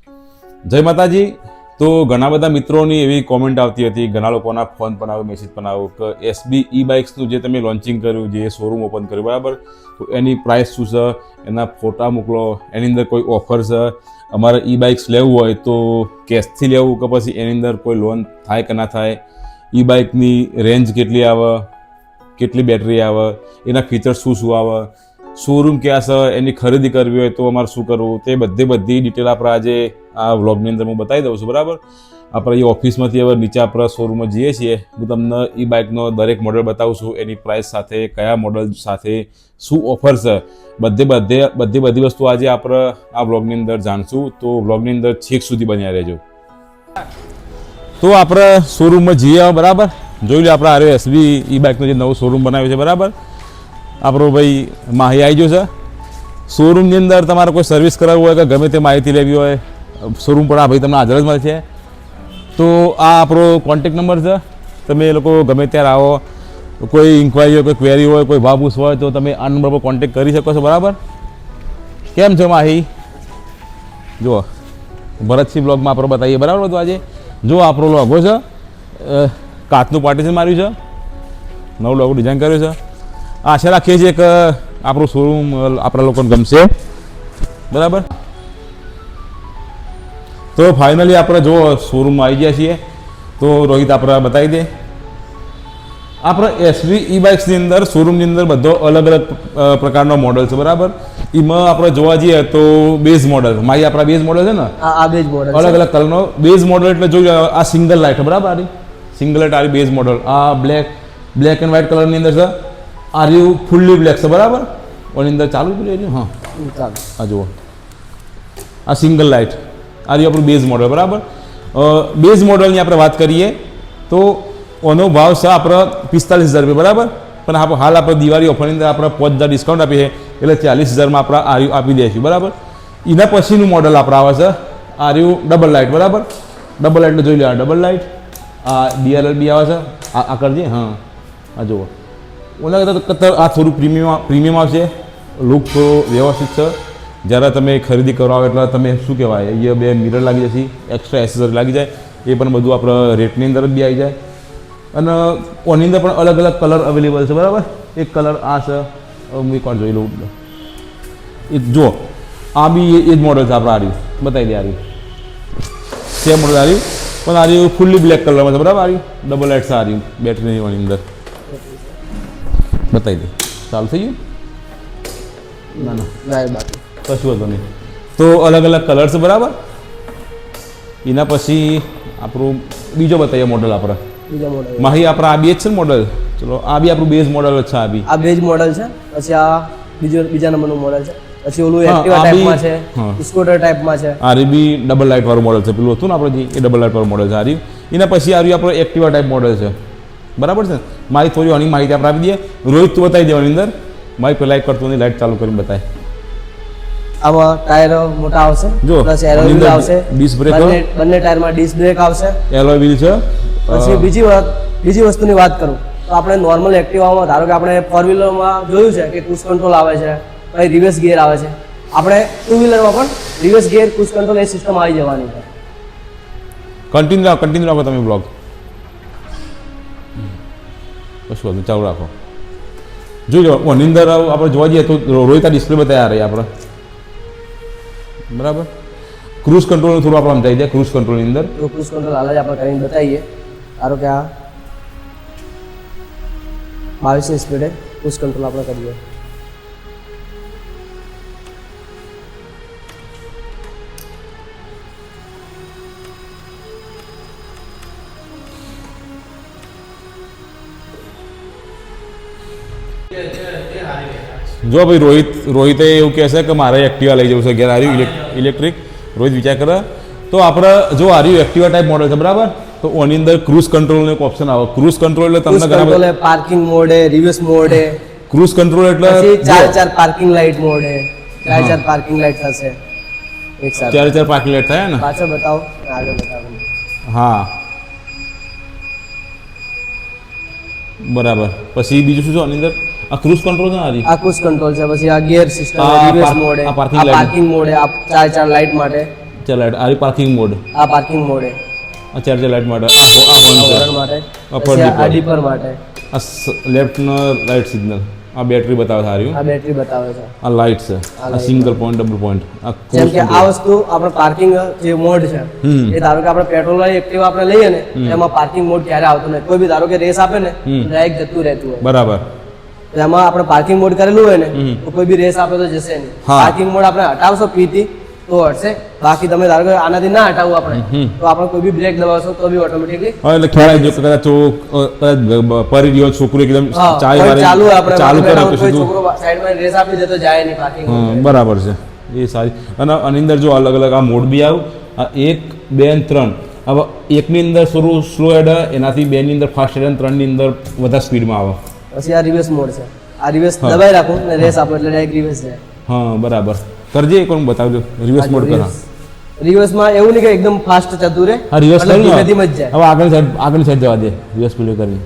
જય માતાજી. તો ઘણા બધા મિત્રોની એવી કોમેન્ટ આવતી હતી, ઘણા લોકોના ફોન પણ આવ્યો, મેસેજ પણ આવ્યો કે એસબી ઈ બાઇક્સનું જે તમે લોન્ચિંગ કર્યું, જે શોરૂમ ઓપન કર્યું, બરાબર, તો એની પ્રાઇસ શું છે, એના ફોટા મોકલો, એની અંદર કોઈ ઓફર છે, અમારે ઈ બાઇક્સ લેવું હોય તો કેશથી લેવું કે પછી એની અંદર કોઈ લોન થાય કે ના થાય, ઈ બાઇકની રેન્જ કેટલી આવે, કેટલી બેટરી આવે, એના ફીચર્સ શું શું આવે, શોરૂમ ક્યાં છે, એની ખરીદી કરવી હોય તો અમારે શું કરવું, તે બધી ડિટેલ આપણે આજે આ વ્લોગની અંદર હું બતાવી દઉં છું. બરાબર, આપણે એ ઓફિસમાંથી હવે નીચે આપણે શોરૂમમાં જઈએ છીએ, હું તમને ઈ બાઇકનો દરેક મોડલ બતાવું છું, એની પ્રાઇસ સાથે, કયા મોડલ સાથે શું ઓફર છે, બધી વસ્તુ આજે આપણે આ વ્લોગની અંદર જાણશું. તો વ્લોગની અંદર છેક સુધી બન્યા રહેજો. તો આપણે શોરૂમમાં જઈએ. બરાબર, જોઈ લો આપણે આ એસબી ઈ બાઇકનો જે નવો શોરૂમ બનાવ્યો છે. બરાબર, આપણો ભાઈ માહી આવી ગયો છે. શોરૂમની અંદર તમારે કોઈ સર્વિસ કરાવવું હોય કે ગમે તે માહિતી લેવી હોય, શોરૂમ પણ આ ભાઈ તમને હાજર જ મળશે. તો આ આપણો કોન્ટેક નંબર છે, તમે એ લોકો ગમે ત્યારે આવો, કોઈ ઇન્ક્વાયરી હોય, કોઈ ક્વેરી હોય, કોઈ ભાવ પૂછવો હોય તો તમે આ નંબર પર કોન્ટેક કરી શકો છો. બરાબર, કેમ છો માહી? જુઓ, ભરતસિંહ બ્લોગમાં આપણે બતાવીએ. બરાબર, બધું આજે જો આપણો લોગો છે, કાચનું પાર્ટીશન માર્યું છે, નવું લોગો ડિઝાઇન કર્યું છે. આશા રાખીએ છીએ કે આપણું શોરૂમ આપણા લોકોને ગમશે. બરાબર, તો ફાઇનલી આપણે જો શોરૂમમાં આવી ગયા છીએ. તો રોહિત આપણે બતાવી દે. આપણે એસબી ઈ બાઇક્સની અંદર શોરૂમની અંદર બધો અલગ અલગ પ્રકારનો મોડલ છે. બરાબર, એમાં આપણે જોવા જઈએ તો બેઝ મોડલ, મારી આપણા બેઝ મોડલ છે ને, આ બેઝ મોડલ અલગ અલગ કલરનો બેઝ મોડલ. એટલે જોઈએ આ સિંગલ લાઇટ, બરાબર, આરી સિંગલ લાઇટ, આરી બેઝ મોડલ. આ બ્લેક એન્ડ વ્હાઇટ કલરની અંદર છે. આ રહ્યું ફૂલ્લી બ્લેક છે. બરાબર, ઓની અંદર ચાલુ કરી, હા ચાલો, આ જુઓ, આ સિંગલ લાઇટ, આ રહ્યું આપણું બેઝ મોડલ. બરાબર, બેઝ મોડલની આપણે વાત કરીએ તો ઓનો ભાવ છે આપણે 45,000 રૂપિયા. બરાબર, પણ હાલ આપણે દિવાળી ઓફરની અંદર આપણે 5,000 ડિસ્કાઉન્ટ આપીએ, એટલે 40,000માં આપણે આ રહ્યું આપી દઈશું. બરાબર, એના પછીનું મોડલ આપણે આવે છે આ રહ્યું ડબલ લાઇટ. બરાબર, ડબલ લાઇટને જોઈ લો, આ ડબલ લાઇટ, આ DRLB આવે છે, આ કરજે, હા આ જુઓ. ઓલા કરતાં આ થોડું પ્રીમિયમ આવશે, લુક થોડો વ્યવસ્થિત છે. જ્યારે તમે ખરીદી કરો એટલે તમે શું કહેવાય, અહીંયા 2 મિરર લાગી જશે, એક્સ્ટ્રા એસેસરી લાગી જાય, એ પણ બધું આપણે રેટની અંદર જ બી આવી જાય. અને ઓની અંદર પણ અલગ અલગ કલર અવેલેબલ છે. બરાબર, એક કલર આ છે, હું એકવાર જોઈ લઉં. એક જો આ બી એ જ મોડલ છે. આપણે આ રહ્યું બતાવી દે, આ રહ્યું સેમ મોડલ, આ રહ્યું પણ આ રહ્યું ફૂલ્લી બ્લેક કલરમાં છે. બરાબર, આ રહ્યું ડબલ લાઇટ છે, આ રહ્યું બેટરીની ઓની અંદર બતાવી દે. ચાલુ થઈ ગયું? ના ના, કશું હતું નહીં. તો અલગ અલગ કલર છે. બરાબર, એના પછી આપણું બીજો બતાવીએ મોડલ. આપણે માહી આપણે આ બે જ છે ને મોડલ. ચલો, આ બી આપણું બેઝ મોડલ છે. આ બેઝ મોડલ છે. પછી આ બીજા નંબરનું મોડલ છે. પછી ઓલું એક્ટિવા ટાઈપમાં છે, સ્કૂટર ટાઈપમાં છે. આ બી ડબલ લાઇટ વાળું મોડલ છે. પેલું હતું ને આપણે એ ડબલ લાઇટ વાળું મોડલ છે. આ રહ્યું. એના પછી આ રહ્યું આપણો એક્ટિવા ટાઈપ મોડલ છે. બરાબર છે. મારી થોડી ઘણી માહિતી આપણે આપી દઈએ. રોહિત તું બતાવી દેવાની અંદર. મારી પેલા એક કરતું લાઇટ ચાલુ કરીને બતાય. આમાં ટાયર મોટા આવશે, જો પ્લસ એલોય વ્હીલ આવશે, ડિસ્ક બ્રેક, બંને ટાયરમાં ડિસ્ક બ્રેક આવશે, એલોય વ્હીલ છે. પછી બીજી વસ્તુની વાત કરું તો આપણે નોર્મલ એક્ટિવામાં ધારો કે આપણે 4 વ્હીલરમાં જોયું છે કે ક્રૂઝ કંટ્રોલ આવે છે, પછી રિવર્સ ગિયર આવે છે. આપણે 2 વ્હીલરમાં પણ રિવર્સ ગિયર, ક્રૂઝ કંટ્રોલ એ સિસ્ટમ આવી જવાની છે. કન્ટિન્યુ રાખો તમે બ્લોગ, કશું વાંધો ચાલુ રાખો. જોજો ઓની અંદર આપણે જોવા જઈએ તો રોહિત ડિસ્પ્લે બતાવ્યા રહી આપણે. બરાબર, ક્રૂઝ કંટ્રોલ થોડું આપણે સમજાવી દે. ક્રૂઝ કંટ્રોલની અંદર ક્રૂઝ કંટ્રોલ હાલ જ આપણે કરીને બતાવીએ. ધારો કે આ 22ની સ્પીડે ક્રૂઝ કંટ્રોલ આપણે કરીએ. જો ભાઈ રોહિતે એવું કહે છે કે મારે એક્ટિવા લઈ જવું છે ઘેર, આવ્યું ઇલેક્ટ્રિક. રોહિત વિચાર કરે તો આપણે જો આવ્યું એક્ટિવા ટાઈપ મોડલ છે. બરાબર, તો ઓની અંદર ક્રૂઝ કંટ્રોલનો એક ઓપ્શન આવે. ક્રૂઝ કંટ્રોલ એટલે તમને ઘણા બધા parking mode, reverse mode, cruise control એટલે 4 parking light mode, 4 parking light થશે એક સાથે. 4 પાર્કિંગ લાઇટ થાય ને. પાછળ બતાવો, આગળ બતાવો. હા બરાબર. પછી બીજું શું છે આની અંદર? આ ક્રૂઝ કંટ્રોલ છે. આ ક્રૂઝ કંટ્રોલ છે. પછી આ ગિયર સિસ્ટમ, રિવર્સ મોડ, આ પાર્કિંગ મોડ, આ 4 લાઇટ માટે ચાર લાઇટ આ પાર્કિંગ મોડ, આ પાર્કિંગ મોડ છે, આ ચાર લાઇટ માટે, આ હોર્ન માટે, પછી આ ડીપર માટે, આ લેફ્ટનો લાઇટ સિગ્નલ, આ બેટરી બતાવે સારી, આ બેટરી બતાવે છે, આ લાઇટ છે, આ સિંગલ પોઈન્ટ ડબલ પોઈન્ટ, આ જેમ કે આ વસ્તુ આપણે પાર્કિંગ જે મોડ છે એ ધારો કે આપણે પેટ્રોલ વાળી એક્ટિવા આપણે લઈએ ને એમાં પાર્કિંગ મોડ ક્યારે આવતો નથી, કોઈ બી ધારો કે રેસ આપે ને ડાયરેક્ટ જતું રહેતું હોય, બરાબર, એમાં આપણે પાર્કિંગ મોડ કરેલું હોય ને તો કોઈ બી રેસ આપે તો જશે નહીં, પાર્કિંગ મોડ આપણે હટાવશો પીથી તો હટશે, બાકી તમે ધારો કે આનાથી ના હટાવવું આપણે તો આપણે કોઈ બી બ્રેક દબાવશો તો બી ઓટોમેટિકલી એટલે ખ્યાલ આવી જો કદાચ પરી રહ્યો છોકરો એકદમ ચાય વાળી ચાલુ આપણે ચાલુ કરે તો કોઈ સીધું છોકરો સાઈડમાં રેસ આપી દે તો જાય નહીં પાર્કિંગ, બરાબર છે, એ સારી. અને આની અંદર જો અલગ અલગ આ મોડ બી આવ્યું, આ 1, 2 અને 3. હવે એકની અંદર સ્લો હેડ, એનાથી 2 ની અંદર ફાસ્ટ હેડ અને 3 ની અંદર વધારે સ્પીડમાં આવે. પછી આ રિવર્સ મોડ છે, આ રિવર્સ દબાઈ રાખો ને રેસ આપો એટલે ડાયરેક્ટ રિવર્સ જાય. હા બરાબર, કરજે એક વાર બતાવજો રિવર્સ મોડ કરા. રિવર્સમાં એવું નહીં કે એકદમ ફાસ્ટ જતું રહે, હા રિવર્સ કરી ધીમે ધીમે જ જાય. હવે આગળની સાઈડ જવા દે, રિવર્સ પ્લે કરી.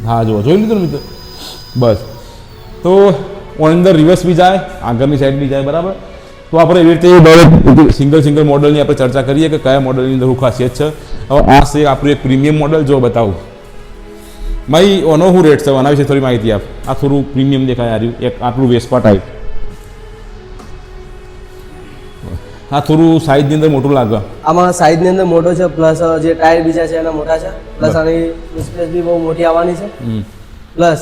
હા જો જોઈ લીધું ને મિત્રો, બસ. તો ઓન અંદર રિવર્સ બી જાય, આગળની સાઈડ બી જાય, બરાબર. તો આપણે એવી રીતે સિંગલ મોડલની આપણે ચર્ચા કરીએ કે કયા મોડલની અંદર શું ખાસિયત છે. હવે આ છે આપણું એક પ્રીમિયમ મોડલ, જો બતાવું ભાઈ ઓનો શું રેટ છે, આના વિશે થોડી માહિતી આપ. આ થોડું પ્રીમિયમ દેખાય આવ્યું, એક આટલું વેસ્પા ટાઈપ, આ થોડું સાઈઝની અંદર મોટું લાગે. આમાં સાઈઝની અંદર મોટો છે, પ્લસ જે ટાયર બીજા છે એના મોટા છે, પ્લસ આની સ્પેસ બી બહુ મોટી આવવાની છે, પ્લસ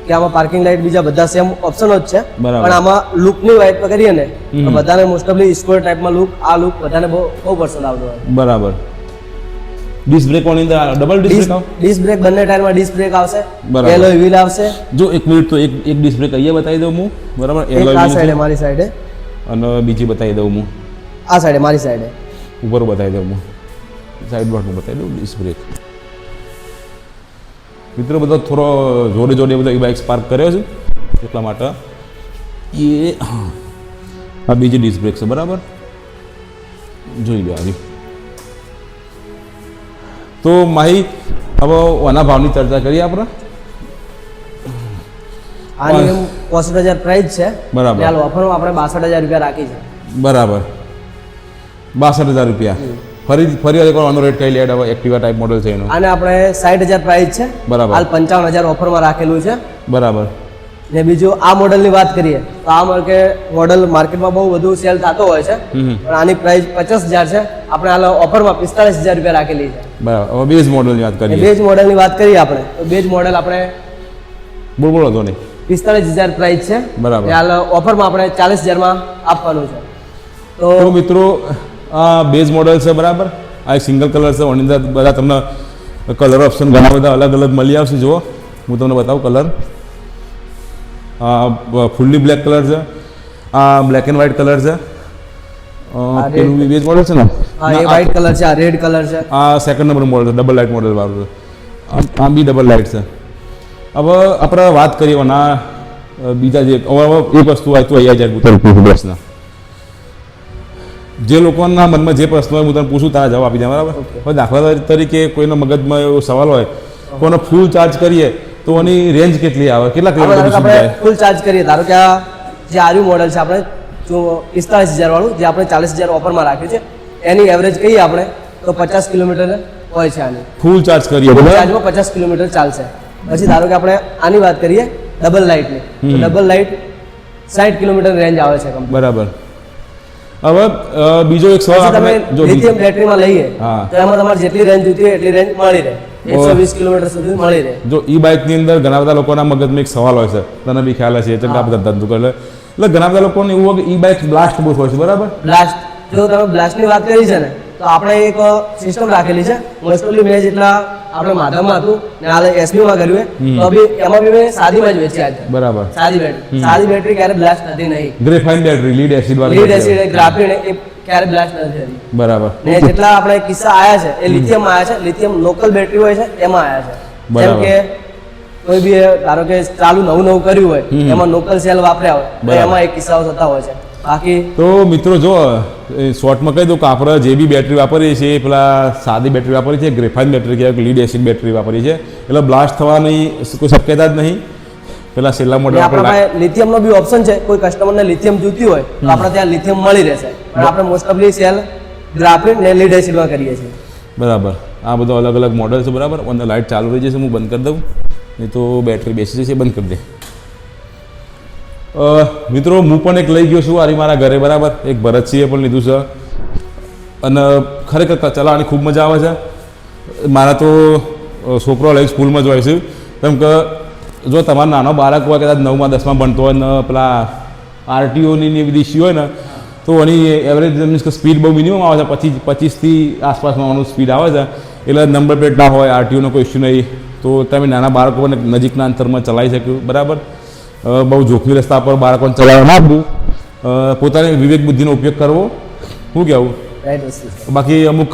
કે આમાં પાર્કિંગ લાઇટ બીજા બધા સેમ ઓપ્શનો જ છે, પણ આમાં લુકની વાઇટ પર કરીએ ને તો બધાને મોસ્ટ ઓફલી સ્ક્વેર ટાઈપમાં લુક, આ લુક બધાને બહુ પસંદ આવતો હોય. બરાબર. ડિસ્ક બ્રેક ઓની અંદર double disc brake, disc brake બંને ટાયરમાં ડિસ્ક બ્રેક આવશે, એલોય વ્હીલ આવશે. જો એક મિનિટ તો એક ડિસ્ક બ્રેક અહીંયા બતાવી દઉં હું, બરાબર, એલોય આ સાઈડે મારી સાઈડે, અને બીજી બતાવી દઉં હું આ સાઈડે મારી સાઈડે, ઉપર બતાવી દઉં હું સાઈડ બાટનું બતાવી દઉં ડિસ્ક બ્રેક. મિત્રો બધો થોડો જોડે બધો બાઇક પાર્ક કર્યો છે એટલા માટે એ આ બીજી ડિસ્ક બ્રેક છે, બરાબર, જોઈ લો આવી. તો માહી હવે આના ભાવની ચર્ચા કરીએ આપણે. આની 65,000 પ્રાઇસ છે, બરાબર, હાલ ઓફરમાં આપણે 62,000 રૂપિયા રાખી છે. બરાબર, 62,000 રૂપિયા. ફરી એકવાર આનો રેટ કઈ લેડ હવે એક્ટિવા ટાઈપ મોડલ છે એનો, આને આપણે 60,000 પ્રાઇસ છે, બરાબર, હાલ 55,000 ઓફરમાં રાખેલું છે, બરાબર. ને બીજું આ મોડલની વાત કરીએ તો આ મોડલ માર્કેટમાં બહુ વધુ સેલ થતો હોય છે, પણ આની પ્રાઇસ 50,000 છે, આપણે હાલ ઓફરમાં 45,000 રૂપિયા રાખેલી છે. બરાબર. હવે બેઝ મોડલની વાત કરીએ. બેઝ મોડલની વાત કરીએ આપણે તો બેઝ મોડલ આપણે બોલો તો નહીં 45,000 પ્રાઇસ છે, બરાબર, હાલ ઓફરમાં આપણે 40,000 આપવાનું છે. તો મિત્રો આ બેઝ મોડલ છે, બરાબર. આ એક સિંગલ કલર છે, એની અંદર બધા તમને કલર ઓપ્શન ઘણા બધા અલગ અલગ મળી આવશે. જુઓ હું તમને બતાવું કલર, ફૂલ્લી બ્લેક કલર છે, આ બ્લેક એન્ડ વ્હાઇટ કલર છે, પેલું બેઝ મોડલ છે ને, હા એ વ્હાઇટ કલર છે, આ રેડ કલર છે, આ સેકન્ડ નંબર મોડલ છે, ડબલ લાઇટ મોડલ વાળું છે, આ બી ડબલ લાઇટ છે. હવે આપણે વાત કરીએ ના બીજા જે એક વસ્તુ હોય તો અહીંયા બસના જે લોકોના મનમાં જે પ્રશ્ન હોય હું તને પૂછું તારા જવાબ આપી દે, બરાબર. હવે દાખલા તરીકે કોઈના મગજમાં એવો સવાલ હોય કોને ફૂલ ચાર્જ કરીએ તો એની રેન્જ કેટલી આવે, કેટલા કિલોમીટર આપણે ફૂલ ચાર્જ કરીએ, ધારો કે આ જે આર્યુ મોડલ છે આપણે 45,000 વાળું જે આપણે 40,000 ઓફરમાં રાખ્યું છે, એની એવરેજ કહીએ આપણે તો 50 કિલોમીટર હોય છે. આની ફૂલ ચાર્જ કરીએ ચાર્જમાં 50 કિલોમીટર ચાલશે. પછી ધારો કે આપણે આની વાત કરીએ ડબલ લાઇટની, તો ડબલ લાઇટ 60 કિલોમીટર રેન્જ આવે છે, બરાબર. હવે બીજો એક સવાલ તમે લિથિયમ બેટરીમાં લઈએ તો એમાં તમારે જેટલી રેન્જ જોઈતી હોય એટલી રેન્જ મળી રહે, 120 કિલોમીટર સુધી મળી રહે. જો ઈ બાઇકની અંદર ઘણા બધા લોકોના મગજમાં એક સવાલ હોય છે, તને બી ખ્યાલ હશે, ઘણા બધા ધંધો કરે એટલે ઘણા બધા લોકોને એવું હોય કે ઈ બાઇક બ્લાસ્ટ બહુ હોય છે, બરાબર. બ્લાસ્ટ, જો તમે બ્લાસ્ટની વાત કરી છે ને તો આપણે એક સિસ્ટમ રાખેલી છે, મોસ્ટલી મેં જેટલા આપણે માધવમાં હતું ને હાલ એસબીમાં કર્યું તો બી એમાં બી મેં સાદીમાં જ વેચ્યા છે, બરાબર. સાદી બેટરી ક્યારે બ્લાસ્ટ થતી નહીં, ગ્રેફાઇન બેટરી લીડ એસિડ વાળી, લીડ એસિડ ગ્રાફીન એ ક્યારે બ્લાસ્ટ નથી થતી, બરાબર. ને જેટલા આપણે કિસ્સા આયા છે એ લિથિયમ આયા છે, લિથિયમ લોકલ બેટરી હોય છે એમાં આયા છે. જેમ કે કોઈ બી ધારો કે ચાલુ નવું કર્યું હોય એમાં લોકલ સેલ વાપર્યા હોય તો એમાં એક કિસ્સાઓ થતા હોય છે. બાકી તો મિત્રો જો શોર્ટમાં કહી દઉં કે આપણે જે બી બેટરી વાપરીએ છીએ પેલા સાદી બેટરી વાપરી છે, ગ્રેફાઇન બેટરી કહેવાય, લીડ એસિડ બેટરી વાપરી છે, એટલે બ્લાસ્ટ થવાની કોઈ શક્યતા જ નહીં. પેલા છેલ્લા મોડલ આપણે લિથિયમનો બી ઓપ્શન છે, કોઈ કસ્ટમરને લિથિયમ જોઈતી હોય તો આપણે ત્યાં લિથિયમ મળી રહેશે, પણ આપણે મોસ્ટ ઓફલી સેલ ગ્રાફિન ને લીડ એસિડમાં કરીએ છીએ. બરાબર. આ બધો અલગ અલગ મોડલ છે બરાબર. અને લાઇટ ચાલુ રહી જશે, હું બંધ કરી દઉં નહીં તો બેટરી બેસી જશે. બંધ કરી દે. મિત્રો હું પણ એક લઈ ગયો છું આરી મારા ઘરે બરાબર. એક ભરતસિંહે પણ લીધું છે અને ખરેખર ચલાવવાની ખૂબ મજા આવે છે. મારા તો છોકરો લઈ સ્કૂલમાં જ હોય છે. કેમ કે જો તમારો નાનો બાળક હોય કદાચ 9માં 10માં ભણતો હોય ને પેલા આરટીઓની બધી ઇસ્યુ હોય ને તો એની એવરેજ મીન્સ કે સ્પીડ બહુ મિનિમમ આવે છે. 25થી આસપાસનું સ્પીડ આવે છે. એટલે નંબર પ્લેટ ના હોય, આરટીઓનો કોઈ ઇસ્યુ નહીં, તો તમે નાના બાળકોને નજીકના અંતરમાં ચલાવી શક્યું બરાબર. બહુ જોખમી રસ્તા પર બાળકોને ચલાવવા ના આપવું, પોતાની વિવેક બુદ્ધિનો ઉપયોગ કરવો. શું કહેવું? બાકી અમુક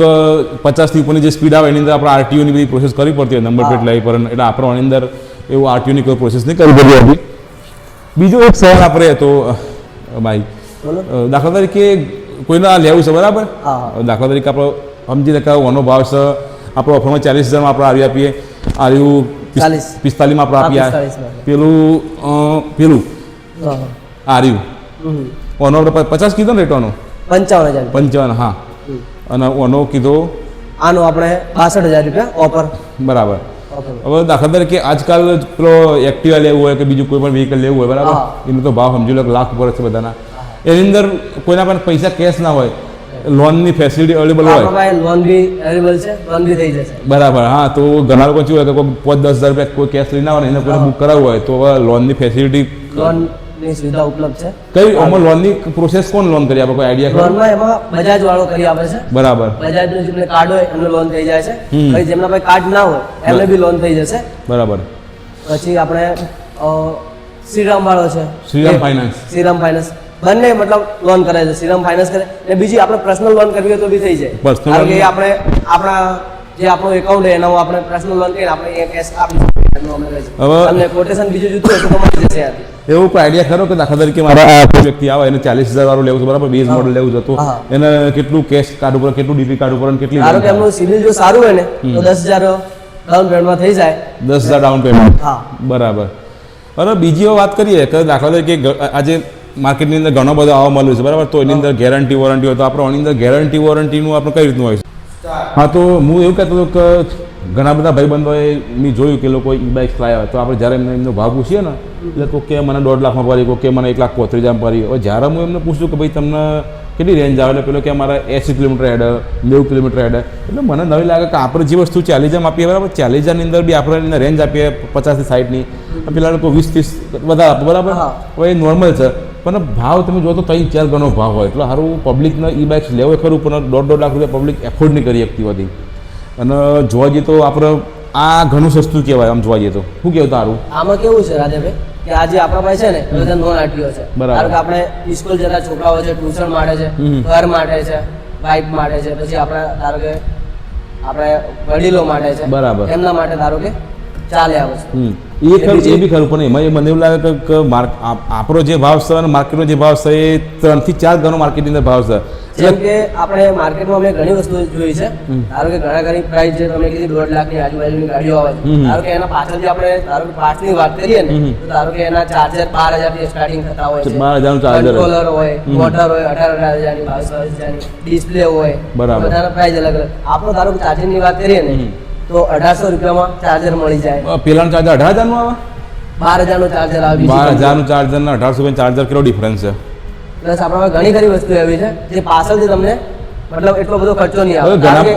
50થી ઉપરની જે સ્પીડ આવે એની અંદર આપણે આરટીઓની બધી પ્રોસેસ કરવી પડતી હોય નંબર પ્લેટ લઈ પર, એટલે આપણે આની અંદર એવું આરટીઓની કોઈ પ્રોસેસ નહીં કરવી પડતી હતી. બીજો એક સવાલ આપણે તો ભાઈ, દાખલા તરીકે કોઈને આ લેવું છે બરાબર. દાખલા તરીકે આપણે સમજી લે કે ઓનો ભાવ છે આપણો ઓફરમાં 40,000માં આપણે આવી આપીએ, આવ્યું 45માં આપણે આપીએ, પેલું આર્યું ઓનો આપણે 50 કીધો ને રેટોનો 55. હા. અને ઓનો કીધો આનો આપણે 62,000 રૂપિયા ઓફર બરાબર. હવે દાખલા તરીકે આજકાલ પેલો એક્ટિવા લેવું હોય કે બીજું કોઈ પણ વ્હીકલ લેવું હોય બરાબર, એનો તો ભાવ સમજી લો કે લાખ ઉપર છે બધાના. એની અંદર કોઈના પણ પૈસા કેશ ના હોય, લોનની ફેસિલિટી અવેલેબલ હોય, લોન બી અવેલેબલ છે, લોન બી થઈ જશે બરાબર. હા, તો ઘણા લોકો શું હોય કે કોઈ 5-10,000 રૂપિયા કોઈ કેશ લઈને આવે ને એને કોઈને બુક કરાવવું હોય તો હવે લોનની ફેસિલિટી, લોનની સુવિધા ઉપલબ્ધ છે. કઈ આમાં લોનની પ્રોસેસ કોણ લોન કરી આપે, કોઈ આઈડિયા ખરો? લોનમાં એમાં બજાજ વાળો કરી આપે છે બરાબર. બજાજનું જેમને કાર્ડ હોય એમને લોન થઈ જાય છે. પછી જેમના પાસે કાર્ડ ના હોય એમને બી લોન થઈ જશે બરાબર. પછી આપણે શ્રીરામ વાળો છે, શ્રીરામ ફાઇનાન્સ બંને મતલબ લોન કરે છે. શ્રીરામ ફાઇનાન્સ કરે અને બીજી આપણે પર્સનલ લોન કરવી હોય તો બી થઈ જાય. કારણ કે આપણે આપણા જે આપણું એકાઉન્ટ હોય એનામાં આપણે પર્સનલ લોન કરીને આપણે એ કેશ આપી હવે કોટેશન બીજું જુતું હોય તો મળી જશે. એવું કોઈ આઈડિયા ખરો કે દાખલા તરીકે મારા કોઈ વ્યક્તિ આવે એને 40,000 વાળું લેવું છે બરાબર, બેઝ મોડલ લેવું છે, તો એને કેટલું કેશ કાર્ડ ઉપર, કેટલું ડીપી કાર્ડ ઉપર, કેટલી, ધારો કે એમનું સિબિલ જો સારું હોય ને તો 10,000 ડાઉન પેમેન્ટમાં થઈ જાય. 10,000 ડાઉન પેમેન્ટ. હા બરાબર. અને બીજી વાત કરીએ કે દાખલા તરીકે આજે માર્કેટની અંદર ઘણો બધો આવવા મળ્યું છે બરાબર, તો એની અંદર ગેરંટી વોરંટી હોય તો આપણે આની અંદર ગેરંટી વોરંટીનું આપણે કઈ રીતનું હોય છે? હા, તો હું એવું કહેતો હતો કે ઘણા બધા ભાઈબંધોએ મેં જોયું કે લોકો ઈ બાઇક્સ લાવ્યા તો આપણે જ્યારે એમનો ભાવ પૂછીએ ને એટલે કોઈ કે મને 1.5 લાખમાં પડી, કોઈ કે મને 1,35,000 પડી. હવે જ્યારે હું એમને પૂછું કે ભાઈ તમને કેટલી રેન્જ આવે એટલે પેલો કે અમારા 80 કિલોમીટર હેડે, 90 કિલોમીટર હેડે. એટલે મને નવી લાગે કે આપણે જે વસ્તુ 40,000 આપીએ બરાબર, 40,000ની અંદર બી આપણે રેન્જ આપીએ 50થી 60ની, પેલા લોકો 20-30 વધારે આપે બરાબર. હવે એ નોર્મલ છે, પણ ભાવ તમે જો તો 3-4 ગણો ભાવ હોય. એટલે સારું પબ્લિકને ઈ બાઇક્સ લેવો ખરું, પણ 1.5 લાખ રૂપિયા પબ્લિક એફોર્ડ નહીં કરી શકતી હોતી. અને જોવા જઈએ તો આપણે આ ઘણું સસ્તું કહેવાય આમ જોવા જઈએ તો. શું કહેવું તારું? આમાં કેવું છે રાજાભાઈ કે આજે આપણા પાસે છે ને બધા નોન આરટીઓ છે. કારણ કે આપણે સ્કૂલ જતા છોકરાઓ છે, ટ્યુશન માટે છે, ઘર માટે છે, વાઇફ માટે છે, પછી આપણા ધારો કે આપણે વડીલો માટે છે બરાબર, એમના માટે ધારો કે ચાલે આવે છે. એ બી ખરું, પણ એમાં મને એવું લાગે કે આપણો જે ભાવ છે અને માર્કેટનો જે ભાવ છે એ 3 થી 4 ગણો માર્કેટની અંદર ભાવ છે. જેમ કે આપણે માર્કેટમાં અમે ઘણી વસ્તુ જોઈ છે. ધારો કે ઘણી પ્રાઇસ જે તમે કીધી 1.5 લાખની આજુબાજુની ગાડીઓ આવે છે. ધારો કે એના પાછળ જે આપણે ધારો કે પાર્ટ્સની વાત કરીએ ને તો ધારો કે એના ચાર્જર 12,000 થી સ્ટાર્ટિંગ થતા હોય છે. 12,000નું ચાર્જર, કંટ્રોલર હોય, મોટર હોય 18,000 ની, 22,000 ની, ડિસ્પ્લે હોય, બધાના પ્રાઇસ અલગ અલગ. આપણો ધારો કે ચાર્જિંગની વાત કરીએ ને તો 1,800 રૂપિયામાં ચાર્જર મળી જાય. પેલાનું ચાર્જર 18,000 નું આવે, 12,000 નું ચાર્જર આવે. 12,000 નું ચાર્જર ને 1,800 રૂપિયા ચાર્જર કેટલો ડિફરન્સ છે? પ્લસ આપણા ઘણી ખરી વસ્તુ એવી છે જે પાછળથી તમને મતલબ એટલો બધો ખર્ચો નહીં આવે. કારણ કે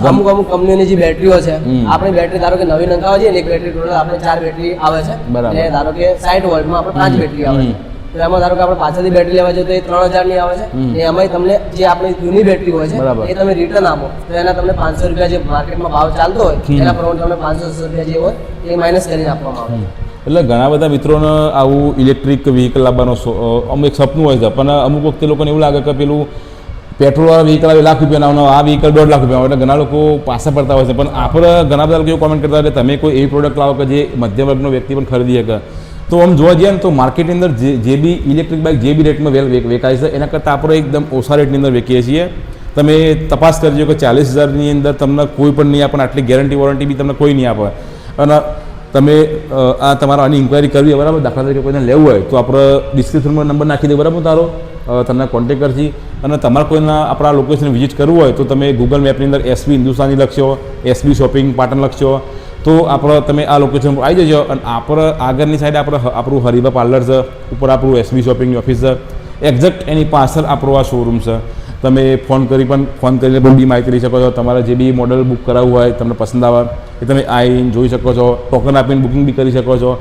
અમુક કંપનીઓની જે બેટરીઓ છે, આપણી બેટરી ધારો કે નવી નંખાવા જઈએ ને એક બેટરી ટોટલ આપણે 4 બેટરી આવે છે. એટલે ધારો કે 60 વોલ્ટમાં આપણે 5 બેટરી આવે છે. તો એમાં ધારો કે આપણે પાછળથી બેટરી લેવા જઈએ તો એ 3,000 ની આવે છે. એમાંય તમને જે આપણી જૂની બેટરી હોય છે એ તમે રિટર્ન આપો તો એના તમને 500 રૂપિયા જે માર્કેટમાં ભાવ ચાલતો હોય એના પ્રમાણે તમને 500 રૂપિયા જે હોય એ માઇનસ કરીને આપવામાં આવે. એટલે ઘણા બધા મિત્રોને આવું ઇલેક્ટ્રિક વ્હીકલ લાવવાનો અમુક એક સપનું હોય છે, પણ અમુક વખતે લોકોને એવું લાગે કે પેલું પેટ્રોલવાળા વ્હીકલ આવે 1 લાખ રૂપિયાનો, આ વ્હીકલ 1.5 લાખ રૂપિયા, એટલે ઘણા લોકો પાછા પડતા હોય છે. પણ આપણે ઘણા બધા લોકો એવું કોમેન્ટ કરતા હોય કે તમે કોઈ એવી પ્રોડક્ટ લાવો કે જે મધ્યમ વર્ગનો વ્યક્તિ પણ ખરીદી શકે. તો આમ જોવા જઈએ ને તો માર્કેટની અંદર જે બી ઇલેક્ટ્રિક બાઇક જે બી રેટમાં વેચાય છે એના કરતાં આપણે એકદમ ઓછા રેટની અંદર વેચીએ છીએ. તમે તપાસ કરજો કે 40,000ની અંદર તમને કોઈ પણ નહીં આપે, આટલી ગેરંટી વોરંટી બી તમને કોઈ નહીં આપે. અને તમે આ તમારે આની ઇન્ક્વાયરી કરવી બરાબર, દાખલા તરીકે કોઈને લેવું હોય તો આપણે ડિસ્ક્રિપ્શનમાં નંબર નાખી દઈએ બરાબર તારો, તમને કોન્ટેક્ટ કરશી અને તમારે કોઈના આપણા લોકેશન વિઝિટ કરવું હોય તો તમે ગૂગલ મેપની અંદર SB હિન્દુસ્તાની લખશો, SB શોપિંગ પાટણ લખશો તો આપણે તમે આ લોકેશન પર આવી જજો અને આપણે આગળની સાઈડ આપણું હરિભા પાર્લર છે, ઉપર આપણું SB શોપિંગની ઓફિસ છે, એક્ઝેક્ટ એની પાછળ આપણો આ શોરૂમ છે. તમે ફોન કરીને પણ બી માહિતી લઈ શકો છો. તમારે જે બી મોડલ બુક કરાવવું હોય તમને પસંદ આવે એ તમે આવીને જોઈ શકો છો, ટોકન આપીને બુકિંગ બી કરી શકો છો.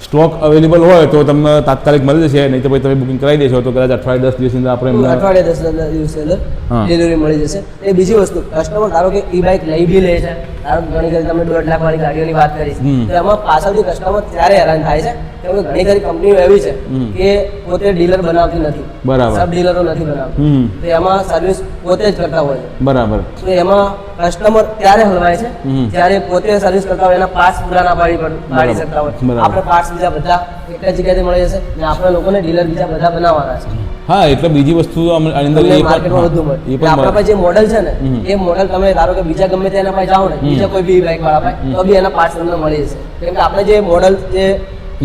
સ્ટોક અવેલેબલ હોય તો તમને તાત્કાલિક મળી જશે, નહીં તો પછી તમે બુકિંગ કરાવી દેશો તો કદાચ 10 દિવસની અંદર આપણે અઠવાડિયા 10 દિવસની અંદર ડિલિવરી મળી જશે. એ બીજી વસ્તુ, કસ્ટમર ધારો કે ઈ બાઇક લઈ બી લે છે, ધારો કે ઘણી ઘણી તમે 1.5 લાખ વાળી ગાડીઓની વાત કરી તો એમાં પાછળથી કસ્ટમર ત્યારે હેરાન થાય છે કેમ કે ઘણી ખરી કંપનીઓ એવી છે કે પોતે ડીલર બનાવતી નથી, બરાબર, સબ ડીલરો નથી બનાવતી, તો એમાં સર્વિસ પોતે જ કરતા હોય છે. બરાબર. તો એમાં કસ્ટમર ત્યારે હલવાય છે જ્યારે પોતે સર્વિસ કરતા હોય, એના પાર્ટ્સ પૂરા ના પાડી શકતા હોય. આપણે પાર્ટ્સ બીજા બધા એક જ જગ્યાએથી મળી જશે ને આપણે લોકોને ડીલર બીજા બધા બનાવવાના છે. હા, એટલે બીજી વસ્તુ આની અંદર માર્કેટમાં વધુ મળે. આપણા પાસે જે મોડલ છે ને એ મોડલ તમે ધારો કે બીજા ગમે તેના પાસે જાઓ ને, બીજા કોઈ બી બાઇક વાળા પાસે તો બી એના પાર્ટ્સ તમને મળી જશે. કેમ કે આપણે જે મોડલ જે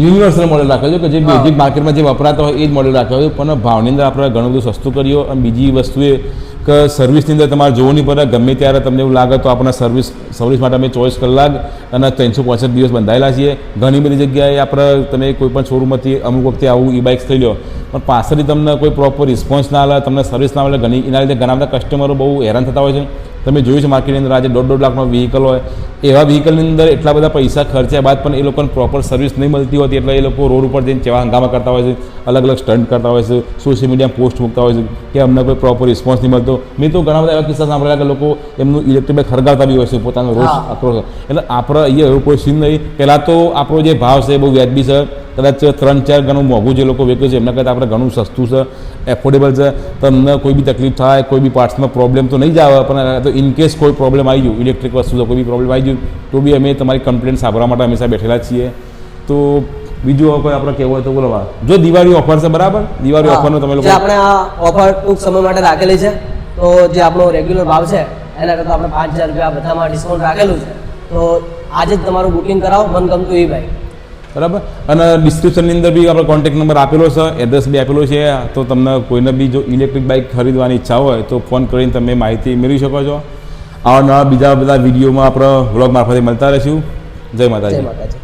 યુનિવર્સલ મોડલ રાખ્યો છે કે જે બેઝિક માર્કેટમાં જે વપરાતો હોય એ જ મોડલ રાખ્યો છે, પણ ભાવની અંદર આપણે ઘણું બધું સસ્તું કર્યું. અને બીજી વસ્તુ એ કે સર્વિસની અંદર તમારે જોવું નહીં પડે, ગમે ત્યારે તમને એવું લાગે તો આપણા સર્વિસ માટે અમે 24 કલાક અને 365 દિવસ બંધાયેલા છીએ. ઘણી બધી જગ્યાએ આપણે તમે કોઈ પણ શોરૂમમાંથી અમુક વખતે આવું ઈ બાઇક્સ થઈ લો પણ પાછળથી તમને કોઈ પ્રોપર રિસ્પોન્સ ના આવે, તમને સર્વિસ ના મળે, એના લીધે ઘણા બધા કસ્ટમરો બહુ હેરાન થતા હોય છે. તમે જોયું છે માર્કેટની અંદર આજે 1.5 લાખનો વ્હીકલ હોય, એવા વ્હીકલની અંદર એટલા બધા પૈસા ખર્ચ્યા બાદ પણ એ લોકોને પ્રોપર સર્વિસ નહીં મળતી હોતી, એટલે એ લોકો રોડ ઉપર જઈને કેવા હંગામા કરતા હોય છે, અલગ અલગ સ્ટન્ટ કરતા હોય છે, સોશિયલ મીડિયામાં પોસ્ટ મૂકતા હોય છે કે અમને કોઈ પ્રોપર રિસ્પોન્સ નહીં મળતો. મેં તો ઘણા બધા એવા કિસ્સા સાંભળ્યા કે લોકો એમનું ઇલેક્ટ્રિક બાઇક હરગાવતા બી હોય છે પોતાનો રોજ આક્રોશ. એટલે આપણે અહીંયા એવું કોઈ સીન નહીં. પહેલાં તો આપણો જે ભાવ છે બહુ વ્યાજબી છે, કદાચ 3-4 ગણું મોંઘું જે લોકો વેચે છે એમના કરતાં આપણે ઘણું સસ્તું છે, એફોર્ડેબલ છે. તમને કોઈ બી તકલીફ થાય, કોઈ બી પાર્ટ્સમાં પ્રોબ્લેમ તો નહીં જ આવે, પણ ઇનકેસ કોઈ પ્રોબ્લેમ આવી ગયું, ઇલેક્ટ્રિક વસ્તુ છે કોઈ બી પ્રોબ્લેમ આવી ગયું તો બી અમે તમારી કમ્પ્લેન્ટ સાંભળવા માટે હંમેશા બેઠેલા છીએ. તો બીજું કોઈ આપણે કહેવું હોય તો બોલો. જો દિવાળી ઓફર છે, બરાબર, દિવાળી ઓફરનો તમે લોકો આપણે આ ઓફર ટૂંક સમય માટે રાખેલી છે, તો જે આપણો રેગ્યુલર ભાવ છે એના કરતાં આપણે 5000 રૂપિયા બધામાં ડિસ્કાઉન્ટ રાખેલું છે. તો આજે જ તમારું બુકિંગ કરાવો મનગમતું ઈ બાઇક, બરાબર. અને ડિસ્ક્રિપ્શનની અંદર બી આપણે કોન્ટેક્ટ નંબર આપેલો છે, એડ્રેસ બી આપેલો છે, તો તમને કોઈને બી જો ઇલેક્ટ્રિક બાઇક ખરીદવાની ઈચ્છા હોય તો ફોન કરીને તમે માહિતી મેળવી શકો છો. આવા નવા બીજા બધા વિડીયોમાં આપણે વ્લોગ મારફતે મળતા રહીશું. જય માતાજી. જય માતાજી.